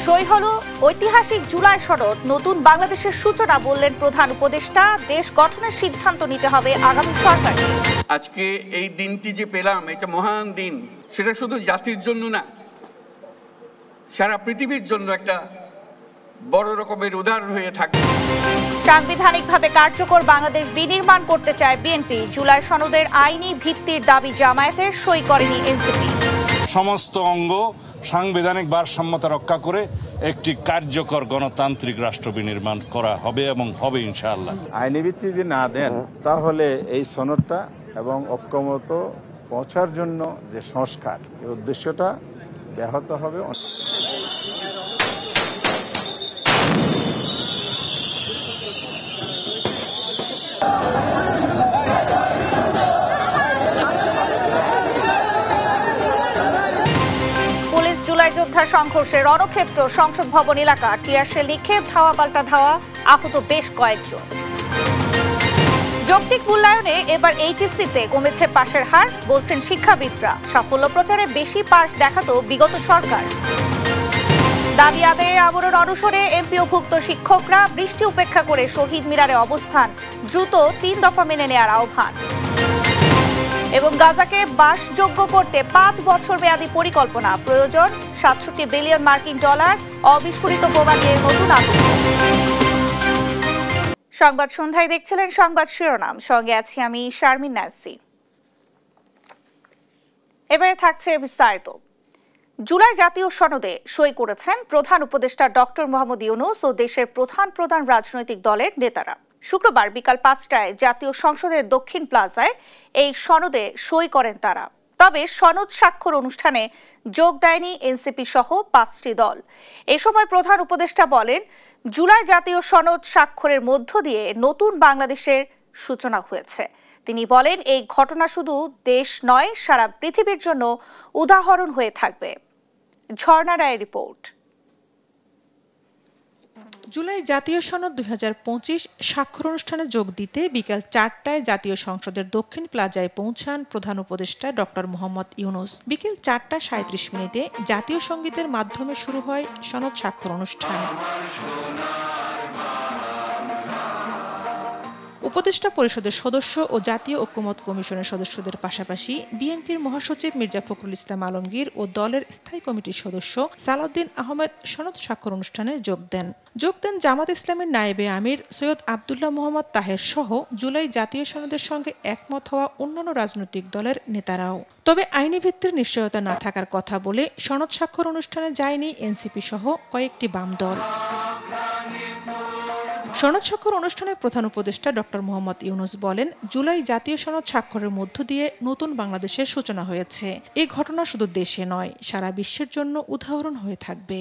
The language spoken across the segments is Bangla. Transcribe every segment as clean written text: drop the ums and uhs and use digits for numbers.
সই হলো ঐতিহাসিক জুলাই সনদ, নতুন বাংলাদেশের সূচনা বললেন প্রধান উপদেষ্টা। দেশ গঠনের সিদ্ধান্ত নিতে হবে আগামী সরকারকে। আজকে এই দিনটি যে পেলাম, এটা মহান দিন। সেটা শুধু জাতির জন্য না, সারা পৃথিবীর জন্য একটা বড় রকমের উদাহরণ হয়ে থাকে। সাংবিধানিকভাবে কার্যকর বাংলাদেশ বিনির্মাণ করতে চায় বিএনপি। জুলাই সনদের আইনি ভিত্তির দাবি জামায়াতের, সই করেনি এনসিপি। সমস্ত অঙ্গ সাংবিধানিক ভারসাম্যতা রক্ষা করে একটি কার্যকর গণতান্ত্রিক রাষ্ট্র বিনির্মাণ করা হবে এবং হবে ইনশাআল্লাহ। আইনি ভিত্তি যদি না দেন, তাহলে এই সনদটা এবং ঐক্যমত পৌঁছার জন্য যে সংস্কার, এই উদ্দেশ্যটা ব্যাহত হবে। জুলাই যোদ্ধা সংঘর্ষে রণক্ষেত্র সংসদ ভবন এলাকা, টিয়ারশেল নিক্ষেপ, ধাওয়া পাল্টা ধাওয়া, আহত বেশ কয়েকজন। যৌক্তিক মূল্যায়নে এবার এইচএসসিতে কমেছে পাশের হার, বলছেন শিক্ষাবিদরা। সাফল্য প্রচারে বেশি পাস দেখাতো বিগত সরকার। দাবি আদায়ে আমরণ অনশনে এমপিওভুক্ত শিক্ষকরা, বৃষ্টি উপেক্ষা করে শহীদ মিনারে অবস্থান, দ্রুত 3 দফা মেনে নেওয়ার আহ্বান। এবং গাজাকে বাসযোগ্য করতে 5 বছর মেয়াদী পরিকল্পনা প্রয়োজন, 67 বিলিয়ন মার্কিন ডলার, অবিস্ফোরিত বোমা নিয়ে নতুন আতঙ্ক। সংবাদ সন্ধ্যায় দেখছিলেন সংবাদ শিরোনাম, সঙ্গে আছি আমি শারমিন নাসি। এবারে থাকছে বিস্তারিত। জুলাই জাতীয় সনদে সই করেছেন প্রধান উপদেষ্টা ডক্টর মোহাম্মদ ইউনূস ও দেশের প্রধান রাজনৈতিক দলের নেতারা। শুক্রবার বিকাল 5টায় জাতীয় সংসদের দক্ষিণ প্লাজায় এই সনদে সই করেন তারা। তবে সনদ স্বাক্ষর অনুষ্ঠানে যোগ দেয়নি এনসিপি সহ 5টি দল। এ সময় প্রধান উপদেষ্টা বলেন, জুলাই জাতীয় সনদ স্বাক্ষরের মধ্য দিয়ে নতুন বাংলাদেশের সূচনা হয়েছে। তিনি বলেন, এই ঘটনা শুধু দেশ নয়, সারা পৃথিবীর জন্য উদাহরণ হয়ে থাকবে। ঝর্ণা রায়ের রিপোর্ট। জুলাই জাতীয় সনদ 2025 স্বাক্ষর অনুষ্ঠানে যোগ দিতে বিকাল 4টায় জাতীয় সংসদের দক্ষিণ প্লাজায় পৌঁছান প্রধান উপদেষ্টা ডক্টর মোহাম্মদ ইউনূস। বিকেল 4:37 জাতীয় সঙ্গীতের মাধ্যমে শুরু হয় সনদ স্বাক্ষর অনুষ্ঠান। উপদেষ্টা পরিষদের সদস্য ও জাতীয় ঐক্যমত কমিশনের সদস্যদের পাশাপাশি বিএনপির মহাসচিব মির্জা ফখরুল ইসলাম আলমগীর ও দলের স্থায়ী কমিটির সদস্য সালাউদ্দিন আহমেদ সনদ স্বাক্ষর অনুষ্ঠানে যোগ দেন জামাত ইসলামের নায়েবে আমির সৈয়দ আব্দুল্লাহ মোহাম্মদ তাহের সহ জুলাই জাতীয় সনদের সঙ্গে একমত হওয়া অন্যান্য রাজনৈতিক দলের নেতারাও। তবে আইনি ভিত্তির নিশ্চয়তা না থাকার কথা বলে সনদ স্বাক্ষর অনুষ্ঠানে যায়নি এনসিপি সহ কয়েকটি বাম দল। সনদ স্বাক্ষর অনুষ্ঠানে প্রধান উপদেষ্টা ডক্টর মোহাম্মদ ইউনূস বলেন, জুলাই জাতীয় সনদ স্বাক্ষরের মধ্য দিয়ে নতুন বাংলাদেশের সূচনা হয়েছে। এই ঘটনা শুধু দেশে নয়, সারা বিশ্বের জন্য উদাহরণ হয়ে থাকবে।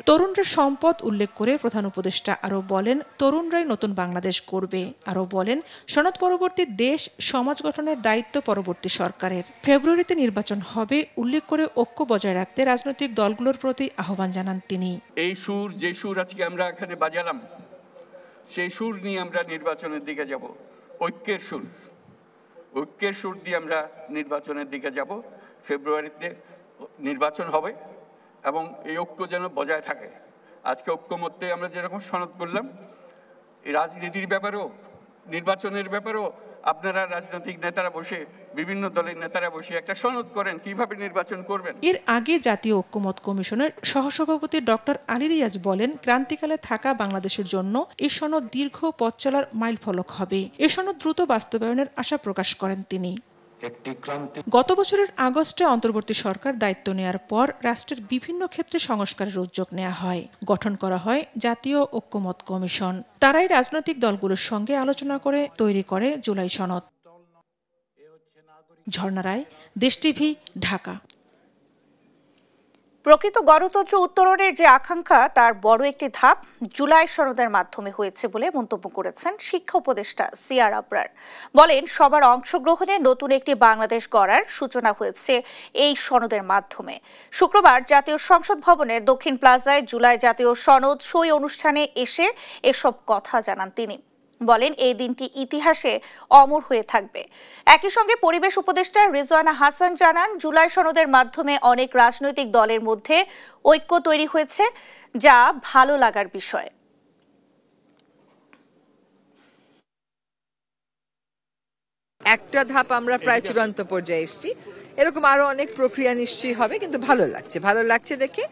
তরুণদের সম্পদ উল্লেখ করে প্রধান উপদেষ্টা আরো বলেন, তরুণরাই নতুন বাংলাদেশ করবে। আরো বলেন, সনদ পরবর্তী দেশ সমাজ গঠনের দায়িত্ব পরবর্তী সরকারের। ফেব্রুয়ারিতে নির্বাচন হবে উল্লেখ করে ঐক্য বজায় রাখতে রাজনৈতিক দলগুলোর প্রতি আহ্বান জানান তিনি। এই সুর, যে সুর আজকে আমরা এখানে বাজালাম, সেই সুর নিয়ে আমরা নির্বাচনের দিকে যাব। ঐক্যের সুর দিয়ে আমরা নির্বাচনের দিকে যাব। ফেব্রুয়ারিতে নির্বাচন হবে এবং এই ঐক্য যেন বজায় থাকে। আজকে ঐক্যমত্যে আমরা যেরকম সনদ করলাম, এই রাজনীতির ব্যাপারেও, নির্বাচনের ব্যাপারেও আপনারা রাজনৈতিক নেতারা বসে, বিভিন্ন দলের নেতারা বসে একটা সনদ করেন কিভাবে নির্বাচন করবেন। এর আগে জাতীয় ঐক্যমত কমিশনের সহসভাপতি ডক্টর আলী রিয়াজ বলেন, ক্রান্তিকালে থাকা বাংলাদেশের জন্য এই সনদ দীর্ঘ পথ চলার মাইলফলক হবে। এ সনদ দ্রুত বাস্তবায়নের আশা প্রকাশ করেন তিনি। গত বছরের আগস্টে অন্তর্বর্তী সরকার দায়িত্ব নেয়ার পর রাষ্ট্রের বিভিন্ন ক্ষেত্রে সংস্কারের উদ্যোগ নেওয়া হয়। গঠন করা হয় জাতীয় ঐক্যমত কমিশন। তারাই রাজনৈতিক দলগুলোর সঙ্গে আলোচনা করে তৈরি করে জুলাই সনদ। ঝর্ণা রায়, দেশ টিভি, ঢাকা। প্রকৃত গণতন্ত্র উত্তরণের যে আকাঙ্ক্ষা, তার বড় একটি ধাপ জুলাই সনদের মাধ্যমে হয়েছে বলে মন্তব্য করেছেন শিক্ষা উপদেষ্টা সিআর আবরার। বলেন, সবার অংশগ্রহণে নতুন একটি বাংলাদেশ গড়ার সূচনা হয়েছে এই সনদের মাধ্যমে। শুক্রবার জাতীয় সংসদ ভবনের দক্ষিণ প্লাজায় জুলাই জাতীয় সনদ সই অনুষ্ঠানে এসে এসব কথা জানান তিনি। বলেন এই দিনটি ইতিহাসে অমর হয়ে থাকবে। একই সঙ্গে পরিবেশ উপদেষ্টা রিজওয়ানা হাসান জানান, জুলাই সনদের মাধ্যমে অনেক রাজনৈতিক দলের মধ্যে ঐক্য তৈরি হয়েছে, যা ভালো লাগার বিষয়। একটা ধাপ আমরা প্রায় চূড়ান্ত পর্যায়ে এসেছি, এরকম আরো অনেক প্রক্রিয়া নিশ্চয়ই হবে, কিন্তু ভালো লাগছে দেখে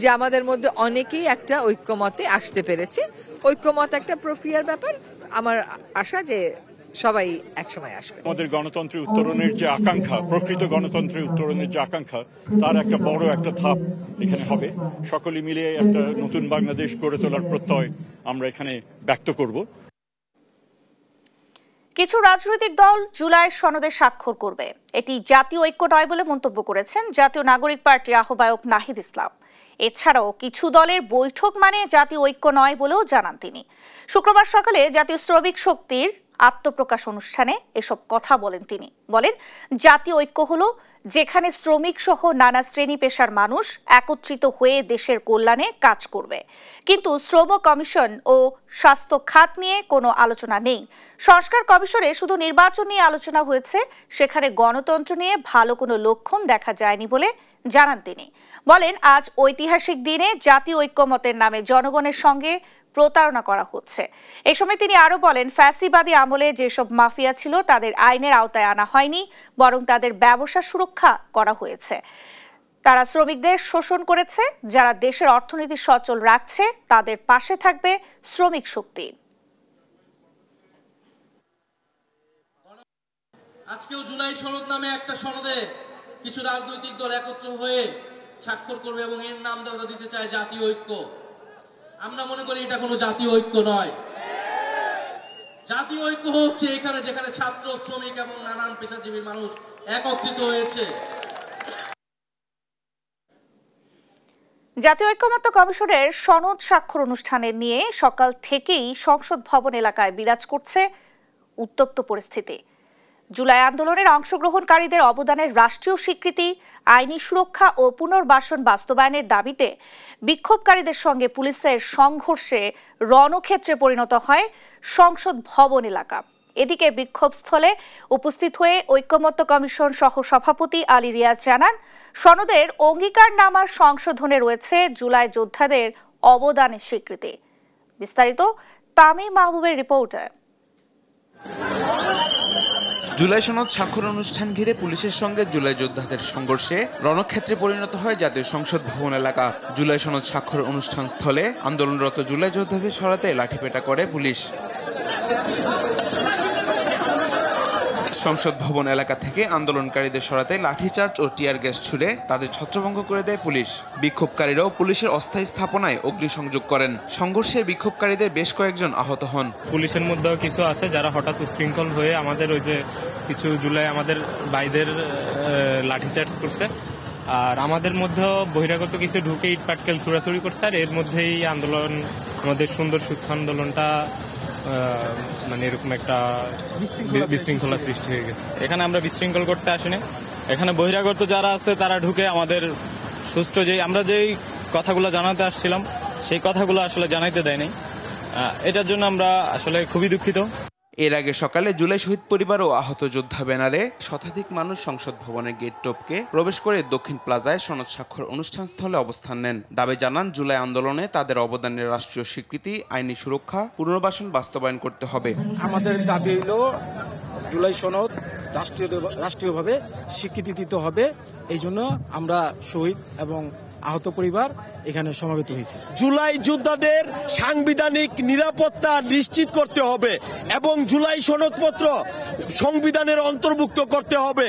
যে আমাদের মধ্যে অনেকেই একটা ঐক্যমতে আসতে পেরেছে। ঐক্যমত একটা প্রক্রিয়ার ব্যাপার, আমার আশা যে সবাই একসময় আসবে। আমাদের গণতন্ত্রের উত্তরণের যে আকাঙ্ক্ষা, প্রকৃত গণতন্ত্রের উত্তরণের যে আকাঙ্ক্ষা, তার একটা বড় একটা ধাপ এখানে হবে। সকলে মিলে একটা নতুন বাংলাদেশ গড়ে তোলার প্রত্যয় আমরা এখানে ব্যক্ত করব। কিছু রাজনৈতিক দল জুলাই সনদে স্বাক্ষর করবে, এটি জাতীয় ঐক্য নয় বলে মন্তব্য করেছেন জাতীয় নাগরিক পার্টির আহ্বায়ক নাহিদ ইসলাম। এছাড়াও কিছু দলের বৈঠক মানে জাতীয় ঐক্য নয় বলেও জানান তিনি। শুক্রবার সকালে জাতীয় শ্রমিক শক্তির আত্মপ্রকাশ অনুষ্ঠানে এসব কথা বলেন তিনি। বলেন, জাতীয় ঐক্য হলো যেখানে শ্রমিক সহ নানা শ্রেণী পেশার মানুষ একত্রিত হয়ে দেশের কল্যাণে কাজ করবে। কিন্তু শ্রম কমিশন ও স্বাস্থ্য খাত নিয়ে কোনো আলোচনা নেই। সংস্কার কমিশনে শুধু নির্বাচন নিয়ে আলোচনা হয়েছে, সেখানে গণতন্ত্র নিয়ে ভালো কোনো লক্ষণ দেখা যায়নি বলে জানান তিনি। বলেন, আজ ঐতিহাসিক দিনে জাতীয় ঐক্যমতের নামে জনগণের সঙ্গে প্রতারণা করা হচ্ছে। এই সময় তিনি আরো বলেন, ফ্যাসিবাদী আমলে যেসব মাফিয়া ছিল তাদের আইনের আওতায় আনা হয়নি, বরং তাদের ব্যবসা সুরক্ষা করা হয়েছে। তারা শ্রমিকদের শোষণ করেছে। যারা দেশের অর্থনীতি সচল রাখছে তাদের পাশে থাকবে শ্রমিক শক্তি। আজকেও জুলাই সনদ নামে একটা সনদে কিছু রাজনৈতিক দল একত্র হয়ে স্বাক্ষর করবে এবং এর নাম আমরা দিতে চাই জাতীয় ঐক্য। আমরা মনে করি এটা কোনো জাতীয় ঐক্য নয়। জাতীয় ঐক্য হচ্ছে এখানে যেখানে ছাত্র, শ্রমিক এবং নানান পেশাজীবীর মানুষ একত্রিত হয়েছে। জাতীয় ঐক্যমত্য কমিশনের সনদ স্বাক্ষর অনুষ্ঠানে নিয়ে সকাল থেকেই সংসদ ভবন এলাকায় বিরাজ করছে উত্তপ্ত পরিস্থিতি। জুলাই আন্দোলনের অংশগ্রহণকারীদের অবদানের রাষ্ট্রীয় স্বীকৃতি, আইনি সুরক্ষা ও পুনর্বাসন বাস্তবায়নের দাবিতে বিক্ষোভকারীদের সঙ্গে পুলিশের সংঘর্ষে রণক্ষেত্রে পরিণত হয় সংসদ ভবন এলাকা। এদিকে বিক্ষোভস্থলে উপস্থিত হয়ে ঐক্যমত্য কমিশন সহ সভাপতি আলী রিয়াজ জানান, সনদের অঙ্গীকারনামার সংশোধনে রয়েছে জুলাই যোদ্ধাদের অবদানের স্বীকৃতি। বিস্তারিত তামিম মাহবুবের রিপোর্টে। জুলাই সনদ স্বাক্ষর অনুষ্ঠান ঘিরে পুলিশের সঙ্গে জুলাই যোদ্ধাদের সংঘর্ষে রণক্ষেত্রে পরিণত হয় জাতীয় সংসদ ভবন এলাকা। জুলাই সনদ স্বাক্ষর অনুষ্ঠান স্থলে আন্দোলনরত জুলাই যোদ্ধাদের সরাতে লাঠিপেটা করে পুলিশ। সংসদ ভবন এলাকা থেকে আন্দোলনকারীদের সরাতে লাঠিচার্জ ও টিয়ার গ্যাস ছুড়ে তাদের ছত্রভঙ্গ করে দেয় পুলিশ। বিক্ষোভকারীরাও পুলিশের অস্থায়ী স্থাপনায় অগ্নিসংযোগ করেন। সংঘর্ষে বিক্ষোভকারীদের বেশ কয়েকজন আহত হন। পুলিশের মধ্যেও কিছু আছে যারা হঠাৎ উশৃঙ্খল হয়ে আমাদের ওই যে কিছু জুলাই আমাদের ভাইদের লাঠিচার্জ করছে, আর আমাদের মধ্যেও বহিরাগত কিছু ঢুকে ইট পাটকেল ছুড়াছুড়ি করছে। আর এর মধ্যেই আন্দোলন, আমাদের সুন্দর সুস্থ আন্দোলনটা মানে এরকম একটা বিশৃঙ্খলা সৃষ্টি হয়ে গেছে। এখানে আমরা বিশৃঙ্খল করতে আসিনি, এখানে বহিরাগত যারা আছে তারা ঢুকে আমাদের সুষ্ঠু আমরা যেই কথাগুলো জানাতে আসছিলাম সেই কথাগুলো আসলে জানাইতে দেয়নি। এটার জন্য আমরা আসলে খুবই দুঃখিত। এর আগে সকালে জুলাই শহীদ পরিবার ও আহত যোদ্ধা ব্যানারে শতাধিক মানুষ সংসদ ভবনের গেট টপকে প্রবেশ করে দক্ষিণ প্লাজায় সনদ স্বাক্ষর অনুষ্ঠান স্থলে অবস্থান নেন। দাবি জানান, জুলাই আন্দোলনে তাদের অবদানের রাষ্ট্রীয় স্বীকৃতি, আইনি সুরক্ষা, পুনর্বাসন বাস্তবায়ন করতে হবে। আমাদের দাবি হলো জুলাই সনদ রাষ্ট্রীয়ভাবে স্বীকৃতি দিতে হবে। এই জন্য আমরা শহীদ এবং আহত পরিবার এখানে সমবেত হয়েছে। জুলাই যোদ্ধাদের সাংবিধানিক নিরাপত্তা নিশ্চিত করতে হবে এবং জুলাই সনদপত্র সংবিধানের অন্তর্ভুক্ত করতে হবে।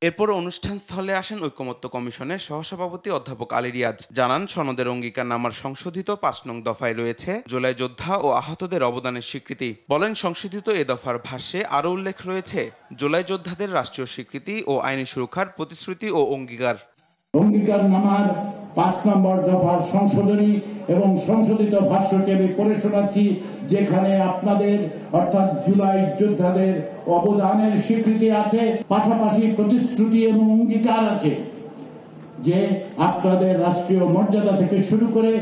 এরপর অনুষ্ঠান স্থলে আসেন ঐক্যমত্য কমিশনের সহসভাপতি অধ্যাপক আলী রিয়াজ। জানান, সনদের অঙ্গীকারনামার সংশোধিত ৫ নং দফায় রয়েছে জুলাই যোদ্ধা ও আহতদের অবদানের স্বীকৃতি। বলেন, সংশোধিত এ দফার ভাষ্যে আরও উল্লেখ রয়েছে জুলাই যোদ্ধাদের রাষ্ট্রীয় স্বীকৃতি ও আইনি সুরক্ষার প্রতিশ্রুতি ও অঙ্গীকার। অঙ্গীকারনামার ৫ নম্বর দফার সংশোধনী এবং সংশোধিত ভাষ্যকে আমি পড়ে শোনাচ্ছি, যেখানে আপনাদের অর্থাৎ জুলাই যোদ্ধাদের অবদানের স্বীকৃতি আছে, পাশাপাশি প্রতিশ্রুতি এবং অঙ্গীকার আছে যে আপনাদের রাষ্ট্রীয় মর্যাদা থেকে শুরু করে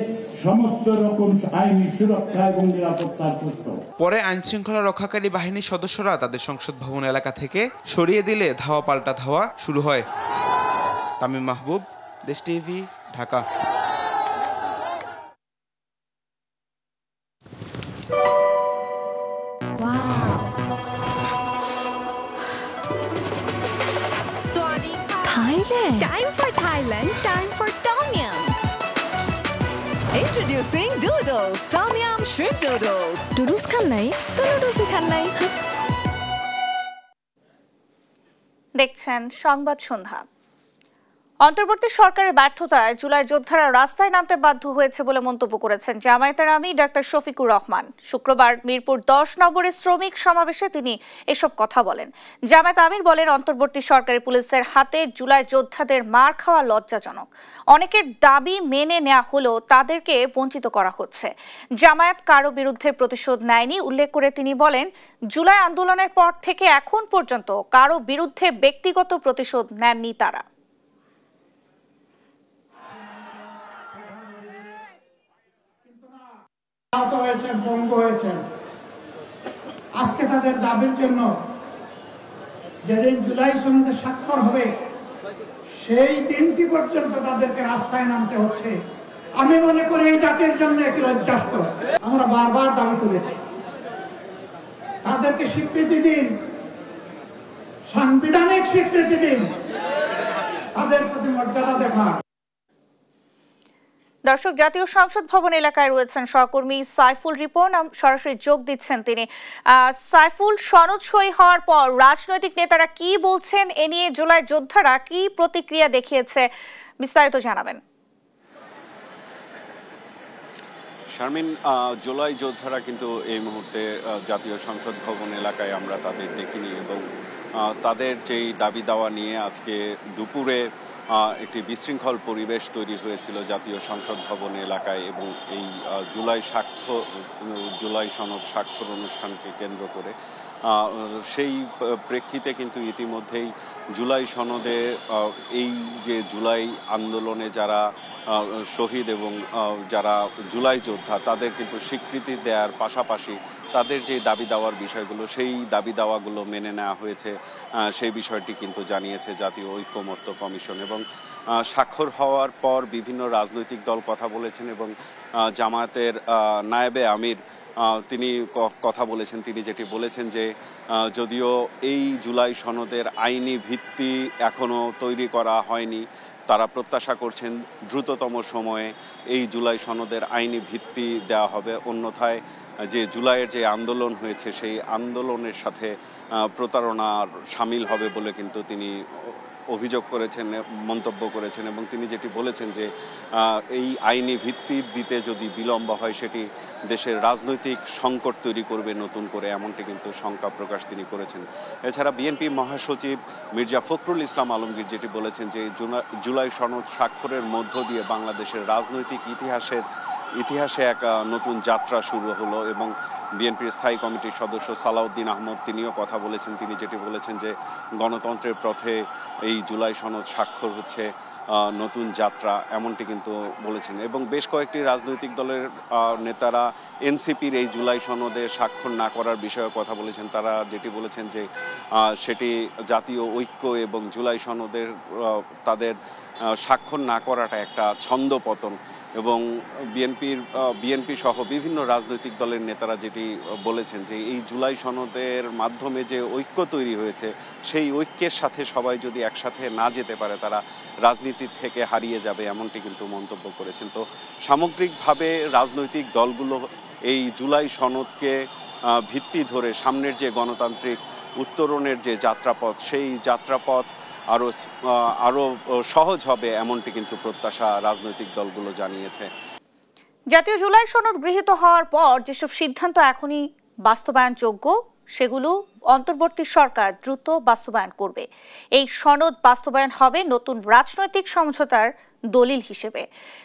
সমস্ত রকম আইনি সুরক্ষা এবং নিরাপত্তার প্রশ্ন। পরে আইন শৃঙ্খলা রক্ষাকারী বাহিনীর সদস্যরা তাদের সংসদ ভবন এলাকা থেকে সরিয়ে দিলে ধাওয়া পাল্টা ধাওয়া শুরু হয়। তামিম মাহবুব, দেশ TV, Dhaka. Thailand. Time for Thailand. Time for Tom Yum. Introducing Doodles. Tom Yum Shrimp Doodles. Doodles খান নাই তো noodles খান নাই। দেখছেন সংবাদ সন্ধ্যা। অন্তর্বর্তী সরকারের ব্যর্থতায় জুলাই যোদ্ধারা রাস্তায় নামতে বাধ্য হয়েছে বলে মন্তব্য করেছেন জামায়াতের আমির ডাক্তার শফিকুর রহমান। শুক্রবার মিরপুর 10 নম্বরের শ্রমিক সমাবেশে তিনি এসব কথা বলেন। জামায়াত আমির বলেন, অন্তর্বর্তী সরকারি পুলিশের হাতে জুলাই যোদ্ধাদের মার খাওয়া লজ্জাজনক। অনেকের দাবি মেনে নেওয়া হলেও তাদেরকে বঞ্চিত করা হচ্ছে। জামায়াত কারো বিরুদ্ধে প্রতিশোধ নেয়নি উল্লেখ করে তিনি বলেন, জুলাই আন্দোলনের পর থেকে এখন পর্যন্ত কারো বিরুদ্ধে ব্যক্তিগত প্রতিশোধ নেননি তারা। আহত হয়েছেন, পঙ্গু হয়েছেন। আজকে তাদের দাবির জন্য যেদিন জুলাই সনদে স্বাক্ষর হবে সেই দিনটি পর্যন্ত তাদেরকে রাস্তায় নামতে হচ্ছে। আমি মনে করি এই জাতির জন্য একটি লজ্জাস্কর। আমরা বারবার দাবি করেছি তাদেরকে স্বীকৃতি দিন, সাংবিধানিক স্বীকৃতি দিন, তাদের প্রতি মর্যাদা দেখান। দর্শক, জাতীয় সংসদ ভবন এলাকায় রয়েছেন সহকর্মী সাইফুল রিপন, সরাসরি যোগ দিচ্ছেন তিনি। সাইফুল, সনদ সই হওয়ার পর রাজনৈতিক নেতারা কি বলছেন, এ নিয়ে জুলাই যোদ্ধারা কি প্রতিক্রিয়া দেখিয়েছে, বিস্তারিত জানাবেন। শারমিন, জুলাই যোদ্ধারা কিন্তু এই মুহূর্তে জাতীয় সংসদ ভবন এলাকায় আমরা তাদের দেখিনি এবং তাদের যেই দাবি দাওয়া নিয়ে আজকে দুপুরে একটি বিশৃঙ্খল পরিবেশ তৈরি হয়েছিল জাতীয় সংসদ ভবন এলাকায় এবং এই জুলাই সনদ স্বাক্ষর অনুষ্ঠানকে কেন্দ্র করে সেই প্রেক্ষিতে কিন্তু ইতিমধ্যেই জুলাই সনদে এই যে জুলাই আন্দোলনে যারা শহীদ এবং যারা জুলাই যোদ্ধা তাদের কিন্তু স্বীকৃতি দেওয়ার পাশাপাশি তাদের যে দাবি দাওয়ার বিষয়গুলো সেই দাবি দাওয়াগুলো মেনে নেওয়া হয়েছে সেই বিষয়টি কিন্তু জানিয়েছে জাতীয় ঐক্যমত্য কমিশন। এবং স্বাক্ষর হওয়ার পর বিভিন্ন রাজনৈতিক দল কথা বলেছেন এবং জামায়াতের নায়েবে আমির তিনি কথা বলেছেন। তিনি যেটি বলেছেন যে যদিও এই জুলাই সনদের আইনি ভিত্তি এখনও তৈরি করা হয়নি, তারা প্রত্যাশা করছেন দ্রুততম সময়ে এই জুলাই সনদের আইনি ভিত্তি দেওয়া হবে, অন্যথায় যে জুলাইয়ের যে আন্দোলন হয়েছে সেই আন্দোলনের সাথে প্রতারণার সামিল হবে বলে কিন্তু তিনি অভিযোগ করেছেন, মন্তব্য করেছেন। এবং তিনি যেটি বলেছেন যে এই আইনি ভিত্তি দিতে যদি বিলম্ব হয় সেটি দেশের রাজনৈতিক সংকট তৈরি করবে নতুন করে, এমনটি কিন্তু শঙ্কা প্রকাশ তিনি করেছেন। এছাড়া বিএনপি মহাসচিব মির্জা ফখরুল ইসলাম আলমগীর যেটি বলেছেন যে জুলাই সনদ স্বাক্ষরের মধ্য দিয়ে বাংলাদেশের রাজনৈতিক ইতিহাসে এক নতুন যাত্রা শুরু হলো। এবং বিএনপির স্থায়ী কমিটির সদস্য সালাউদ্দিন আহমদ তিনিও কথা বলেছেন। তিনি যেটি বলেছেন যে গণতন্ত্রের পথে এই জুলাই সনদ স্বাক্ষর হচ্ছে নতুন যাত্রা, এমনটি কিন্তু বলেছেন। এবং বেশ কয়েকটি রাজনৈতিক দলের নেতারা এনসিপির এই জুলাই সনদে স্বাক্ষর না করার বিষয়ে কথা বলেছেন। তারা যেটি বলেছেন যে সেটি জাতীয় ঐক্য এবং জুলাই সনদের তাদের স্বাক্ষর না করাটা একটা ছন্দপতন। এবং বিএনপি সহ বিভিন্ন রাজনৈতিক দলের নেতারা যেটি বলেছেন যে এই জুলাই সনদের মাধ্যমে যে ঐক্য তৈরি হয়েছে সেই ঐক্যের সাথে সবাই যদি একসাথে না যেতে পারে তারা রাজনীতি থেকে হারিয়ে যাবে, এমনটি কিন্তু মন্তব্য করেছেন। তো সামগ্রিকভাবে রাজনৈতিক দলগুলো এই জুলাই সনদকে ভিত্তি ধরে সামনের যে গণতান্ত্রিক উত্তরণের যে যাত্রাপথ সেই যাত্রাপথ আরো সহজ হবে, এমনটি কিন্তু প্রত্যাশা রাজনৈতিক দলগুলো জানিয়েছে। জাতীয় জুলাই সনদ গৃহীত হওয়ার পর যেসব সিদ্ধান্ত এখনই বাস্তবায়নযোগ্য সেগুলো অন্তর্বর্তী সরকার দ্রুত বাস্তবায়ন করবে। এই সনদ বাস্তবায়ন হবে নতুন রাজনৈতিক সমঝোতার দলিল হিসেবে।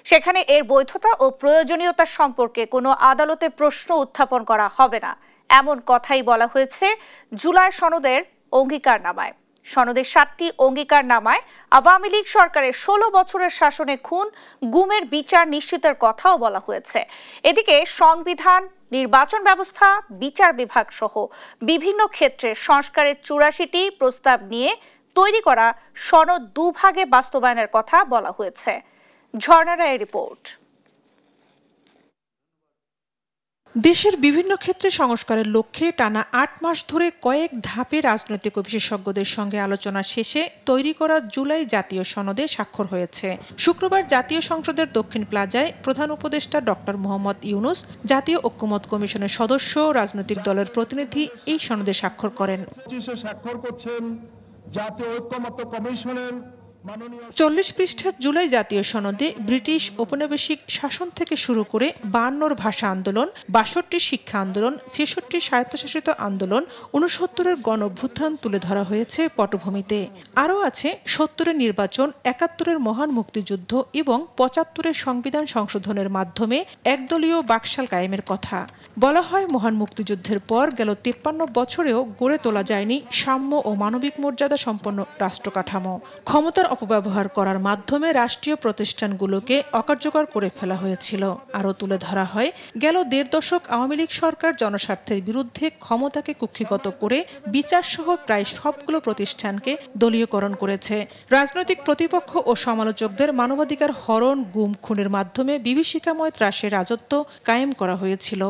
সেখানে এর বৈধতা ও প্রয়োজনীয়তা সম্পর্কে কোনো আদালতে প্রশ্ন উত্থাপন করা হবে না, এমন কথাই বলা হয়েছে জুলাই সনদের অঙ্গীকারনামায়। সনদের 7টি অঙ্গীকারনামায় আওয়ামী লীগ সরকারের 16 বছরের শাসনে খুন গুমের বিচার নিশ্চিতের কথাও বলা হয়েছে। এদিকে সংবিধান, নির্বাচন ব্যবস্থা, বিচার বিভাগ সহ বিভিন্ন ক্ষেত্রে সংস্কারের 84টি প্রস্তাব নিয়ে তৈরি করা সনদ দুভাগে বাস্তবায়নের কথা বলা হয়েছে। ঝর্ণা রায়ের রিপোর্ট। দেশের বিভিন্ন ক্ষেত্রে সংস্কারের লক্ষ্যে টানা 8 মাস ধরে কয়েক ধাপে রাজনৈতিক ও বিশেষজ্ঞদের সঙ্গে আলোচনা শেষে তৈরি করা জুলাই জাতীয় সনদে স্বাক্ষর হয়েছে। শুক্রবার জাতীয় সংসদের দক্ষিণ প্লাজায় প্রধান উপদেষ্টা ডক্টর মোহাম্মদ ইউনূস, জাতীয় ঐক্যমত্য কমিশনের সদস্য, রাজনৈতিক দলের প্রতিনিধি এই সনদে স্বাক্ষর করেন। স্বাক্ষর করছেন জাতীয় ঐক্যমত্য কমিশনের 40 পৃষ্ঠার জুলাই জাতীয় সনদে ব্রিটিশ ঔপনিবেশিক শাসন থেকে শুরু করে 52 ভাষা আন্দোলন, 62 শিক্ষা আন্দোলন, 66 স্বায়ত্তশাসিত আন্দোলন, 69 গণ অভ্যুত্থান তুলে ধরা হয়েছে পটভূমিতে। আরও আছে 70 নির্বাচন, 71 মহান মুক্তিযুদ্ধ এবং 75 সংবিধান সংশোধনের মাধ্যমে একদলীয় বাকশাল কায়েমের কথা। বলা হয়, মহান মুক্তিযুদ্ধের পর গেল 53 বছরেও গড়ে তোলা যায়নি সাম্য ও মানবিক মর্যাদা সম্পন্ন রাষ্ট্র কাঠামো। ক্ষমতার অপব্যবহার করার মাধ্যমে রাষ্ট্রীয় প্রতিষ্ঠানগুলোকে অকার্যকর করে ফেলা হয়েছিল। আরও তুলে ধরা হয়, গেল 1.5 দশক আওয়ামী লীগ সরকার জনস্বার্থের বিরুদ্ধে ক্ষমতাকে কুক্ষিগত করে বিচারসহ প্রায় সবগুলো প্রতিষ্ঠানকে দলীয়করণ করেছে। রাজনৈতিক প্রতিপক্ষ ও সমালোচকদের মানবাধিকার হরণ, গুম, খুনের মাধ্যমে বিভীষিকাময় ত্রাসের রাজত্ব কায়েম করা হয়েছিল।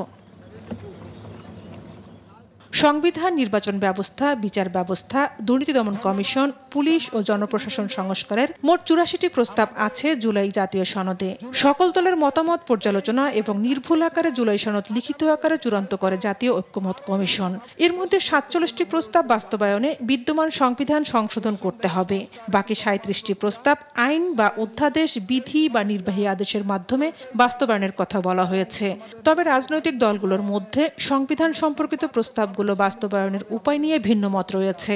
সংবিধান, নির্বাচন ব্যবস্থা, বিচার ব্যবস্থা, দুর্নীতি দমন কমিশন, পুলিশ ও জনপ্রশাসন সংস্কারের মোট 84টি প্রস্তাব আছে জুলাই জাতীয় সনদে। সকল দলের মতামত পর্যালোচনা এবং নির্ভুল আকারে জুলাই সনদ লিখিত আকারে চূড়ান্ত করে জাতীয় ঐক্যমত্য কমিশন। এর মধ্যে 47টি প্রস্তাব বাস্তবায়নে বিদ্যমান সংবিধান সংশোধন করতে হবে। বাকি 37টি প্রস্তাব আইন বা অধ্যাদেশ, বিধি বা নির্বাহী আদেশের মাধ্যমে বাস্তবায়নের কথা বলা হয়েছে। তবে রাজনৈতিক দলগুলোর মধ্যে সংবিধান সম্পর্কিত প্রস্তাবগুলো বাস্তবায়নের উপায় নিয়ে ভিন্ন মত রয়েছে।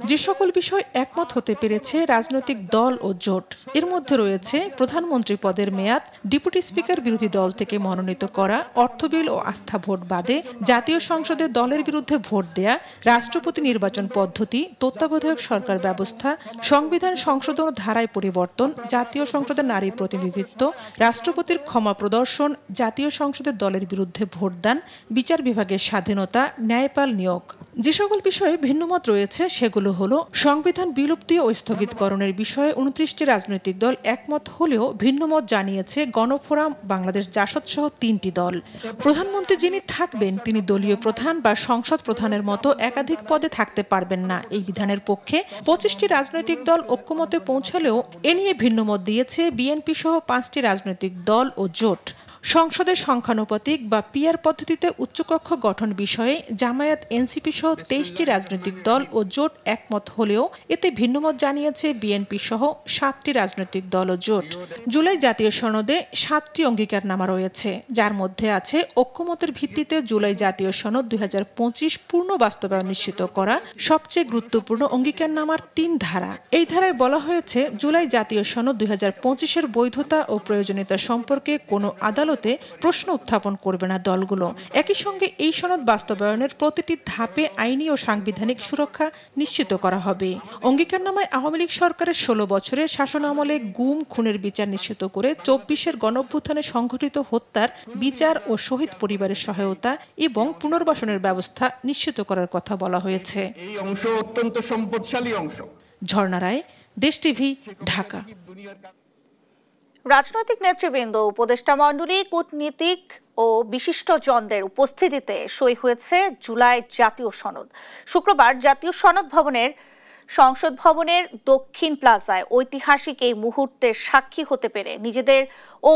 যে সকল বিষয় একমত হতে পেরেছে রাজনৈতিক দল ও জোট, এর মধ্যে রয়েছে প্রধানমন্ত্রী পদের মেয়াদ, ডেপুটি স্পিকার বিরোধী দল থেকে মনোনীত করা, অর্থবিল ও আস্থা ভোট বাদে জাতীয় সংসদে দলের বিরুদ্ধে ভোট দেয়া, রাষ্ট্রপতি নির্বাচন পদ্ধতি, তত্ত্বাবধায়ক সরকার ব্যবস্থা, সংবিধান সংশোধন ধারায় পরিবর্তন, জাতীয় সংসদে নারী প্রতিনিধিত্ব, রাষ্ট্রপতির ক্ষমা প্রদর্শন, জাতীয় সংসদের দলের বিরুদ্ধে ভোটদান, বিচার বিভাগের স্বাধীনতা, ন্যায়পাল নিয়োগ। যে সকল বিষয়ে ভিন্নমত রয়েছে সেগুলো হলো সংবিধান বিলুপ্তি ও স্থগিতকরণের বিষয়ে 29টি রাজনৈতিক দল একমত হলেও ভিন্নমত জানিয়েছে গণফোরাম, বাংলাদেশ জাসদ সহ 3টি দল। প্রধানমন্ত্রী যিনি থাকবেন তিনি দলীয় প্রধান বা সংসদ প্রধানের মতো একাধিক পদে থাকতে পারবেন না, এই বিধানের পক্ষে 25টি রাজনৈতিক দল ঐক্যমতে পৌঁছালেও এ নিয়ে ভিন্নমত দিয়েছে বিএনপি সহ 5টি রাজনৈতিক দল ও জোট। সংসদের সংখ্যানুপাতিক বা পিআর পদ্ধতিতে উচ্চকক্ষ গঠন বিষয়ে জামায়াত, এনসিপি সহ 23টি রাজনৈতিক দল ও জোট একমত হলেও এতে ভিন্নমত জানিয়েছে বিএনপি সহ 7টি রাজনৈতিক দল ও জোট। জুলাই জাতীয় সনদে 7টি অঙ্গীকারনামা রয়েছে, যার মধ্যে আছে ঐক্যমতের ভিত্তিতে জুলাই জাতীয় সনদ 2025 পূর্ণ বাস্তবায়ন নিশ্চিত করা সবচেয়ে গুরুত্বপূর্ণ অঙ্গীকারনামার 3 ধারা। এই ধারায় বলা হয়েছে, জুলাই জাতীয় সনদ 2025-এর বৈধতা ও প্রয়োজনীয়তা সম্পর্কে কোনো আদালত প্রশ্ন উত্থাপন করবে না দলগুলো। একই সঙ্গে এই সনদ বাস্তবায়নের প্রতিটি ধাপে আইনি ও সাংবিধানিক সুরক্ষা নিশ্চিত করা হবে। অঙ্গীকারনামায় আওয়ামী লীগ সরকারের 16 বছরের শাসন আমলে গুম, খুনের বিচার নিশ্চিত করে 24-এর গণঅভ্যুত্থানে সংঘটিত হত্যার বিচার ও শহীদ পরিবারের সহায়তা এবং পুনর্বাসনের ব্যবস্থা নিশ্চিত করার কথা বলা হয়েছে। এই অংশ অত্যন্ত সম্পদশালী অংশ। ঝর্ণা রায়, দেশ টিভি, ঢাকা। রাজনৈতিক নেতৃবৃন্দ, উপদেষ্টা মণ্ডলী, কূটনীতিক ও বিশিষ্টজনদের উপস্থিতিতে সই হয়েছে জুলাই জাতীয় সনদ। শুক্রবার জাতীয় সনদ ভবনের সংসদ ভবনের দক্ষিণ প্লাজায় ঐতিহাসিক এই মুহূর্তের সাক্ষী হতে পেরে নিজেদের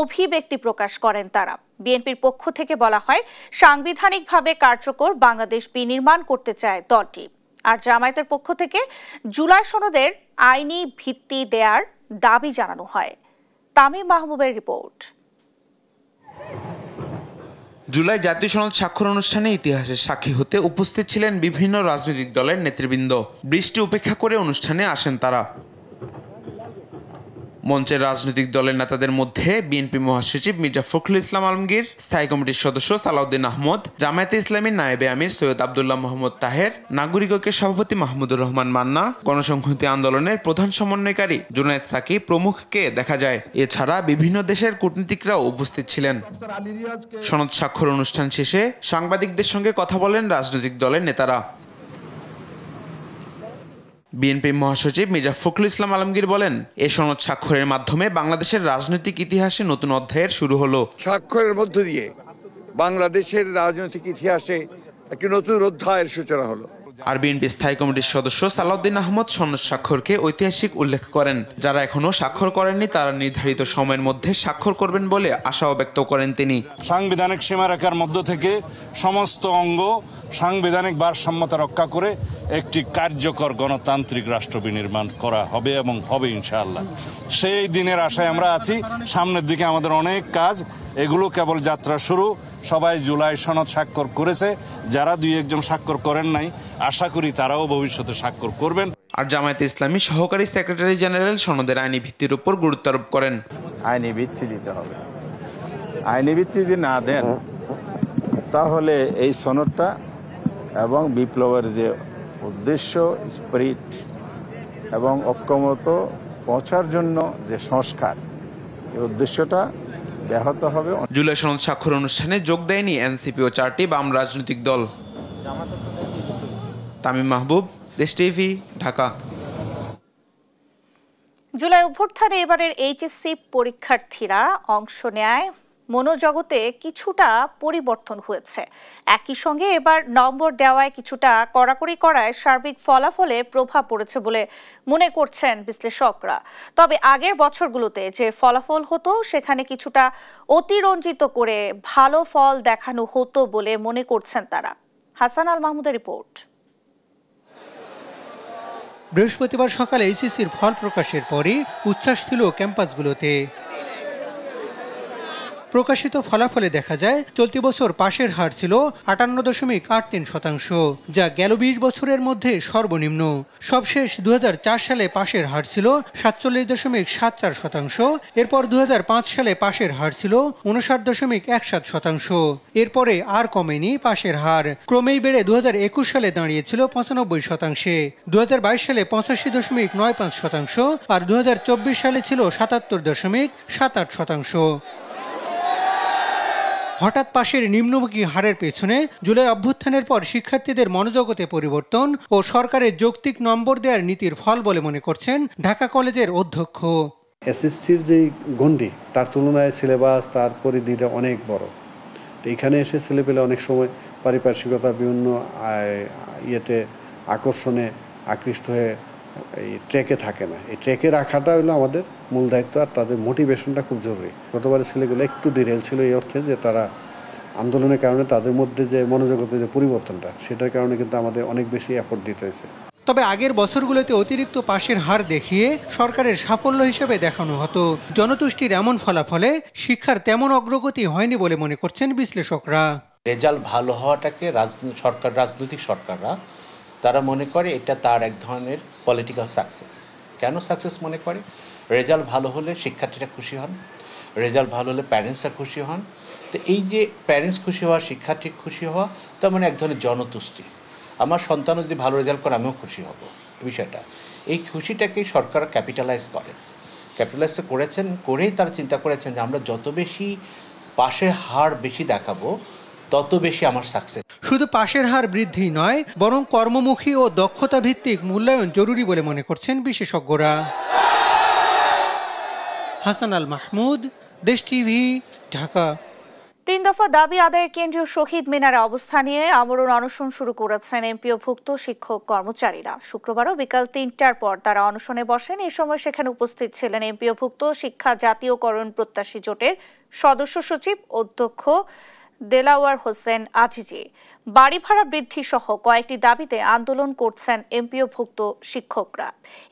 অভিব্যক্তি প্রকাশ করেন তারা। বিএনপির পক্ষ থেকে বলা হয়, সাংবিধানিকভাবে কার্যকর বাংলাদেশ বিনির্মাণ করতে চায় দলটি। আর জামায়াতের পক্ষ থেকে জুলাই সনদের আইনি ভিত্তি দেওয়ার দাবি জানানো হয়। তামিম মাহবুবের রিপোর্ট। জুলাই জাতীয় সনদ স্বাক্ষর অনুষ্ঠানে ইতিহাসের সাক্ষী হতে উপস্থিত ছিলেন বিভিন্ন রাজনৈতিক দলের নেতৃবৃন্দ। বৃষ্টি উপেক্ষা করে অনুষ্ঠানে আসেন তারা। মঞ্চের রাজনৈতিক দলের নেতাদের মধ্যে বিএনপি মহাসচিব মির্জা ফখরুল ইসলাম আলমগীর, স্থায়ী কমিটির সদস্য সালাউদ্দিন আহমদ, জামায়াতে ইসলামীর নায়েবে আমির সৈয়দ আব্দুল্লাহ মোহাম্মদ তাহের, নাগরিক ঐক্যের সভাপতি মাহমুদুর রহমান মান্না, গণসংহতি আন্দোলনের প্রধান সমন্বয়কারী জুনায়েদ সাকি প্রমুখকে দেখা যায়। এছাড়া বিভিন্ন দেশের কূটনীতিকরাও উপস্থিত ছিলেন। সনদ স্বাক্ষর অনুষ্ঠান শেষে সাংবাদিকদের সঙ্গে কথা বলেন রাজনৈতিক দলের নেতারা। বিএনপি মহাসচিব মির্জা ফখরুল ইসলাম আলমগীর বলেন, এই সনদ স্বাক্ষরের মাধ্যমে বাংলাদেশের রাজনৈতিক ইতিহাসে নতুন অধ্যায়ের শুরু হলো। স্বাক্ষরের মধ্য দিয়ে বাংলাদেশের রাজনৈতিক ইতিহাসে একটি নতুন অধ্যায়ের সূচনা হলো। আর বিএনপি স্থায়ী কমিটির সদস্য সালাউদ্দিন আহমদ সনদ স্বাক্ষরকে ঐতিহাসিক উল্লেখ করেন। যারা এখনো স্বাক্ষর করেননি তারা নির্ধারিত সময়ের মধ্যে স্বাক্ষর করবেন বলে আশাও ব্যক্ত করেন তিনি। সাংবিধানিক সীমারেখার মধ্য থেকে সমস্ত অঙ্গ সাংবিধানিক ভারসাম্যতা রক্ষা করে একটি কার্যকর গণতান্ত্রিক রাষ্ট্র বিনির্মাণ করা হবে এবং হবে ইনশাআল্লাহ। সেই দিনের আশায় আমরা আছি। সামনের দিকে আমাদের অনেক কাজ, এগুলো কেবল যাত্রা শুরু। সবাই জুলাই সনদ স্বাক্ষর করেছে, যারা দুই একজন স্বাক্ষর করেন নাই আশা করি তারাও ভবিষ্যতে স্বাক্ষর করবেন। আর জামায়াতে ইসলামী সহকারী সেক্রেটারি জেনারেল সনদের আইনি ভিত্তির উপর গুরুত্ব আরোপ করেন। আইনি ভিত্তি দিতে হবে। আইনি ভিত্তি যদি না দেন তাহলে এই সনদটা এবং বিপ্লবের যে উদ্দেশ্য, স্পিরিট এবং ঐক্যমত পৌঁছার জন্য যে সংস্কার, এই উদ্দেশ্যটা ব্যাহত হবে। জুলাই সনদ স্বাক্ষর অনুষ্ঠানে যোগ দেয়নি এনসিপি ও 4টি বাম রাজনৈতিক দল। তামিম মাহবুব, দেশ টিভি, ঢাকা। জুলাই অভ্যুত্থানে এবারের এইচএসসি পরীক্ষার্থীরা অংশ নেয় মনোজগতে কিছুটা পরিবর্তন হয়েছে। একই সঙ্গে এবার নম্বর দেওয়ায় কিছুটা কড়াকড়ি করায় সার্বিক ফলাফলে প্রভাব পড়েছে বলে মনে করছেন বিশ্লেষকরা। তবে আগের বছরগুলোতে যে ফলাফল হতো সেখানে কিছুটা অতিরঞ্জিত করে ভালো ফল দেখানো হতো বলে মনে করছেন তারা। হাসান আল মাহমুদের রিপোর্ট। বৃহস্পতিবার সকালে এইচএসসির ফল প্রকাশের পরই উচ্ছ্বাস ছিল ক্যাম্পাসগুলোতে। প্রকাশিত ফলাফলে দেখা যায় চলতি বছর পাশের হার ছিল 58.83%, যা গেল 20 বছরের মধ্যে সর্বনিম্ন। সবশেষ 2004 সালে পাশের হার ছিল 47.74%। এরপর 2005 সালে পাশের হার ছিল 59.17%। এরপরে আর কমেনি পাশের হার, ক্রমেই বেড়ে 2021 সালে দাঁড়িয়েছিল 95%। 2022 সালে 85.95% আর 2024 সালে ছিল 77.78%। হঠাৎ পাশের নিম্নমুখী হারের পেছনে জুলাই অভ্যুত্থানের পর শিক্ষার্থীদের মনোজগতে পরিবর্তন ও সরকারের যৌক্তিক নম্বর দেওয়ার নীতির ফল বলে মনে করছেন ঢাকা কলেজের অধ্যক্ষ। এসএসসির যে গণ্ডি তার তুলনায় সিলেবাস, তার পরিধিটা অনেক বড়। তো এখানে এসে ছেলেপেলে অনেক সময় পারিপার্শ্বিকতা বিভিন্ন আকর্ষণে আকৃষ্ট হয়ে এই ট্র্যাকে থাকে না। এই ট্র্যাকে রাখাটা হলো আমাদের মূল দায়িত্ব, আর তাদের মোটিভেশনটা খুব জরুরি। গতবারে ছেলেগুলো একটু ডিরেল ছিল এই অর্থে যে তারা আন্দোলনের কারণে তাদের মধ্যে যে মনোজগতের যে পরিবর্তনটা, সেটার কারণে কিন্তু আমাদের অনেক বেশি এফোর্ট দিতে হয়েছে। তবে আগের বছরগুলোতে অতিরিক্ত পাশের হার দেখিয়ে সরকারের সাফল্য হিসেবে দেখানো হতো। জনতুষ্টির এমন ফলাফলে শিক্ষার তেমন অগ্রগতি হয়নি বলে মনে করছেন বিশ্লেষকরা। রেজাল্ট ভালো হওয়াটাকে রাজনৈতিক সরকাররা তারা মনে করে এটা তার এক ধরনের পলিটিক্যাল সাকসেস। কেন সাকসেস মনে করে? রেজাল্ট ভালো হলে শিক্ষার্থীরা খুশি হন, রেজাল্ট ভালো হলে প্যারেন্টসরা খুশি হন। তো এই যে প্যারেন্টস খুশি হওয়া, শিক্ষার্থী খুশি হওয়া, তার মানে এক ধরনের জনতুষ্টি। আমার সন্তানও যদি ভালো রেজাল্ট করে আমিও খুশি হব, বিষয়টা। এই খুশিটাকে সরকার ক্যাপিটালাইজ করেছেন, করেই তারা চিন্তা করেছেন যে আমরা যত বেশি পাশের হার বেশি দেখাবো তত বেশি আমার সাকসেস। শুধু পাশের হার বৃদ্ধি নয়, বরং কর্মমুখী ও দক্ষতা ভিত্তিক মূল্যায়ন জরুরি বলে মনে করছেন বিশেষজ্ঞরা। হাসান আল মাহমুদ, দেশ টিভি, ঢাকা। 3 দফা দাবি আদায়ের কেন্দ্রীয় শহীদ মিনারে অবস্থান নিয়ে আমরণ অনশন শুরু করেছেন এমপিওভুক্ত শিক্ষক কর্মচারীরা। শুক্রবারও বিকাল 3টার পর তারা অনশনে বসেন। এই সময় সেখানে উপস্থিত ছিলেন এমপিওভুক্ত শিক্ষা জাতীয়করণ প্রত্যাশী জোটের সদস্য সচিব অধ্যক্ষ দেলাওয়ার হোসেন আজিজি। বাড়ি ভাড়া বৃদ্ধি সহ কয়েকটি দাবিতে আন্দোলন করছেন এমপিওভুক্ত শিক্ষকরা।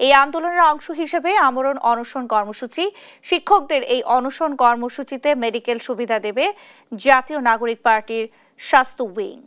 এই আন্দোলনের অংশ হিসেবে আমরণ অনশন কর্মসূচি। শিক্ষকদের এই অনশন কর্মসূচিতে মেডিকেল সুবিধা দেবে জাতীয় নাগরিক পার্টির স্বাস্থ্য উইং।